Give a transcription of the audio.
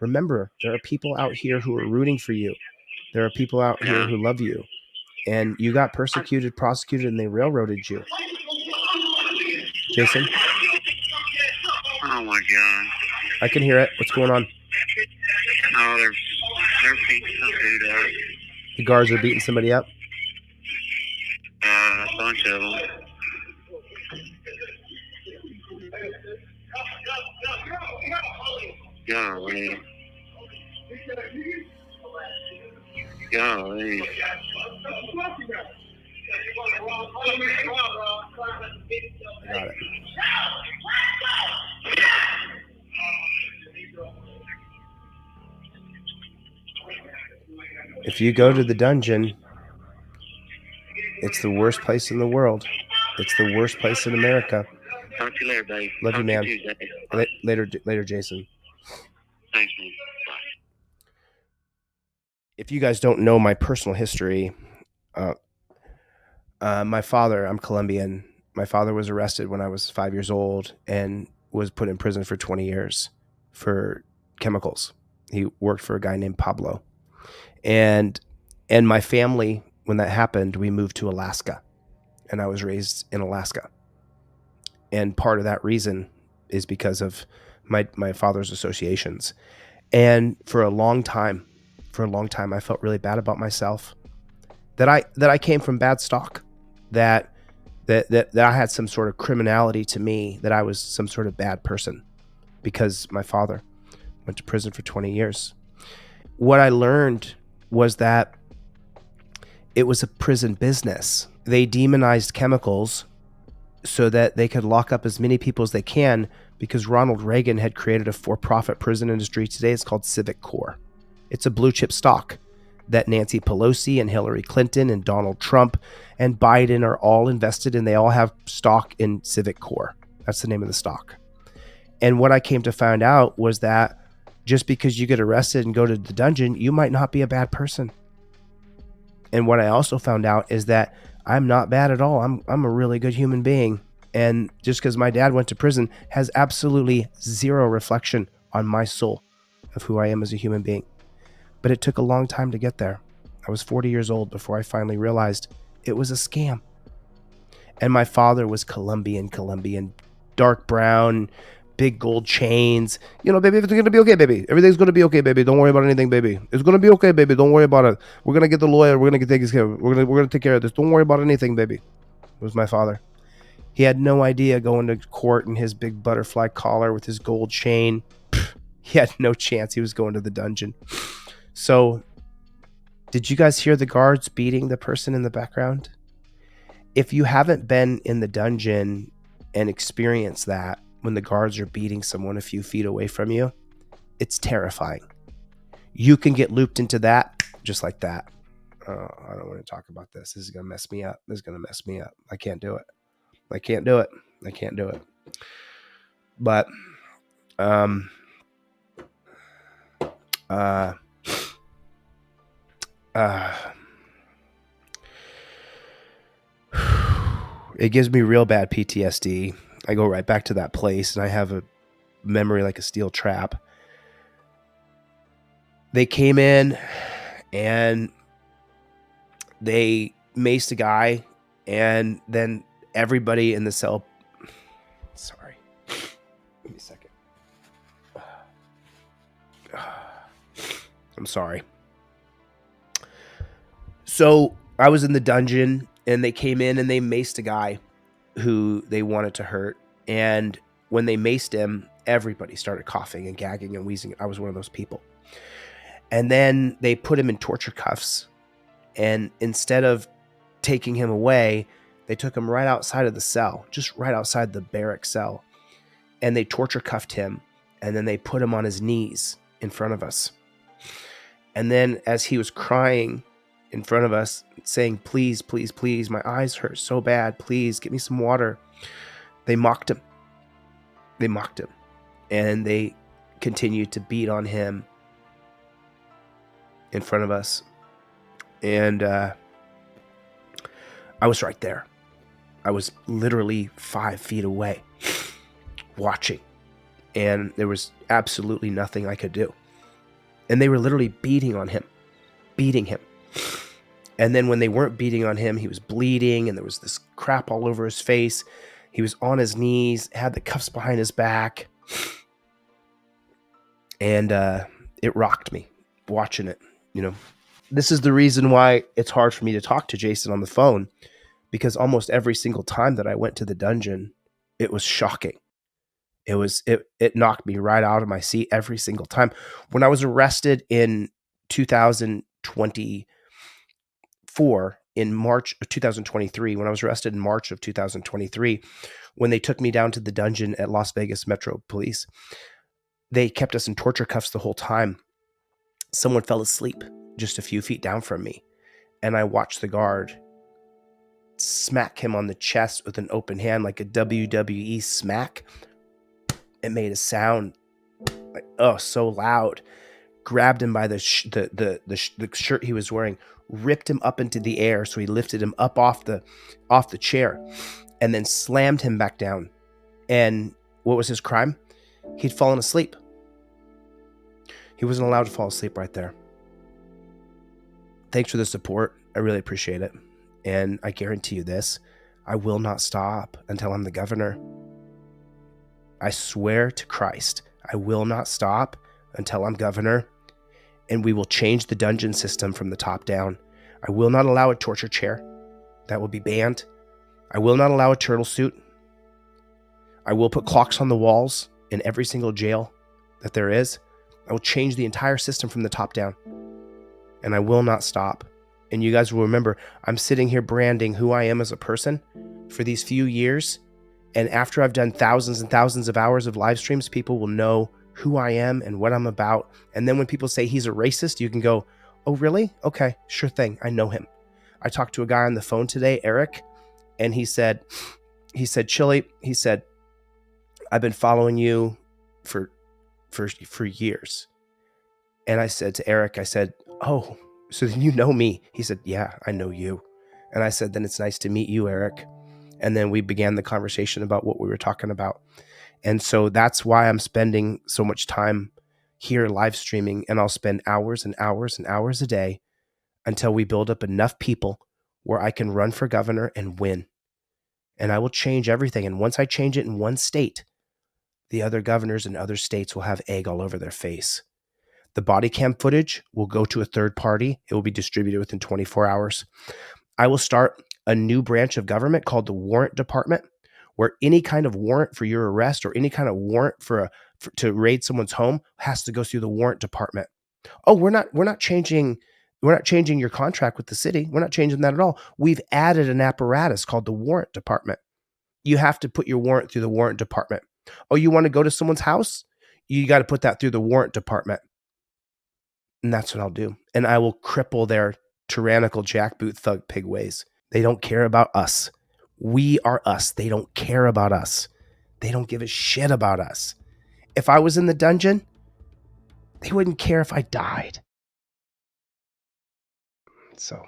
remember, there are people out here who are rooting for you. There are people out here who love you. And you got persecuted, prosecuted, and they railroaded you. Jason? Oh my God. I can hear it. What's going on? Oh, they're beating some dude up. The guards are beating somebody up? A bunch of them. Golly. Golly. I got it. If you go to the dungeon, it's the worst place in the world. It's the worst place in America. Talk to you later, babe. Love you, man. Later, Jason. Thanks, man. Bye. If you guys don't know my personal history, my father, I'm Colombian. My father was arrested when I was 5 years old and was put in prison for 20 years for chemicals. He worked for a guy named Pablo. And my family, when that happened, we moved to Alaska, and I was raised in Alaska. And part of that reason is because of my father's associations. And for a long time, I felt really bad about myself, that I came from bad stock, that I had some sort of criminality to me, that I was some sort of bad person because my father went to prison for 20 years. What I learned was that it was a prison business. They demonized chemicals so that they could lock up as many people as they can, because Ronald Reagan had created a for-profit prison industry. Today it's called Civic Core. It's a blue chip stock that Nancy Pelosi and Hillary Clinton and Donald Trump and Biden are all invested in. They all have stock in Civic Core. That's the name of the stock. And what I came to find out was that just because you get arrested and go to the dungeon, you might not be a bad person. And what I also found out is that I'm not bad at all. I'm a really good human being. And just because my dad went to prison has absolutely zero reflection on my soul of who I am as a human being. But it took a long time to get there. I was 40 years old before I finally realized it was a scam. And my father was Colombian, dark brown, big gold chains. You know, baby, everything's going to be okay, baby. Everything's going to be okay, baby. Don't worry about anything, baby. It's going to be okay, baby. Don't worry about it. We're going to get the lawyer. We're going to take his care. We're going to take care of this. Don't worry about anything, baby. It was my father. He had no idea going to court in his big butterfly collar with his gold chain. He had no chance. He was going to the dungeon. So, did you guys hear the guards beating the person in the background? If you haven't been in the dungeon and experienced that, when the guards are beating someone a few feet away from you, it's terrifying. You can get looped into that just like that. I don't want to talk about this. This is going to mess me up. I can't do it. But, it gives me real bad PTSD. I go right back to that place and I have a memory like a steel trap. They came in and they maced a guy, and then everybody in the cell. Sorry. Give me a second. I'm sorry. So I was in the dungeon and they came in and they maced a guy who they wanted to hurt. And when they maced him, everybody started coughing and gagging and wheezing. I was one of those people. And then they put him in torture cuffs. And instead of taking him away, they took him right outside of the cell, just right outside the barrack cell. And they torture cuffed him. And then they put him on his knees in front of us. And then as he was crying in front of us, saying, please, please, please, my eyes hurt so bad. Please get me some water. They mocked him. And they continued to beat on him in front of us. And I was right there. I was literally 5 feet away watching. And there was absolutely nothing I could do. And they were literally beating him. And then when they weren't beating on him, he was bleeding and there was this crap all over his face. He was on his knees, had the cuffs behind his back. And it rocked me watching it. This is the reason why it's hard for me to talk to Jason on the phone, because almost every single time that I went to the dungeon, it was shocking. It knocked me right out of my seat every single time. When I was arrested in 2024, in March of 2023, when I was arrested in March of 2023, when they took me down to the dungeon at Las Vegas Metro Police, they kept us in torture cuffs the whole time. Someone fell asleep just a few feet down from me, and I watched the guard smack him on the chest with an open hand, like a WWE smack. It made a sound like, oh, so loud. Grabbed him by the shirt he was wearing, ripped him up into the air, so he lifted him up off the chair, and then slammed him back down. And what was his crime? He'd fallen asleep. He wasn't allowed to fall asleep right there. Thanks for the support. I really appreciate it. And I guarantee you this, I will not stop until I'm the governor. I swear to Christ, I will not stop until I'm governor, and we will change the dungeon system from the top down. I will not allow a torture chair. That will be banned. I will not allow a turtle suit. I will put clocks on the walls in every single jail that there is. I will change the entire system from the top down, and I will not stop. And you guys will remember, I'm sitting here branding who I am as a person for these few years. And after I've done thousands and thousands of hours of live streams, people will know who I am and what I'm about. And then when people say he's a racist, you can go, oh, really? Okay, sure thing. I know him. I talked to a guy on the phone today, Eric, and he said, Chille, he said, I've been following you for years. And I said to Eric, I said, oh, so then you know me? He said, yeah, I know you. And I said, then it's nice to meet you, Eric. And then we began the conversation about what we were talking about. And so that's why I'm spending so much time here live streaming, and I'll spend hours and hours and hours a day until we build up enough people where I can run for governor and win. And I will change everything. And once I change it in one state, the other governors in other states will have egg all over their face. The body cam footage will go to a third party. It will be distributed within 24 hours. I will start a new branch of government called the Warrant Department, where any kind of warrant for your arrest or any kind of warrant to raid someone's home has to go through the Warrant Department. Oh, we're not changing your contract with the city. We're not changing that at all. We've added an apparatus called the Warrant Department. You have to put your warrant through the Warrant Department. Oh, you want to go to someone's house? You got to put that through the Warrant Department. And that's what I'll do. And I will cripple their tyrannical jackboot thug pig ways. They don't care about us. We are us. They don't care about us. They don't give a shit about us. If I was in the dungeon, they wouldn't care if I died. So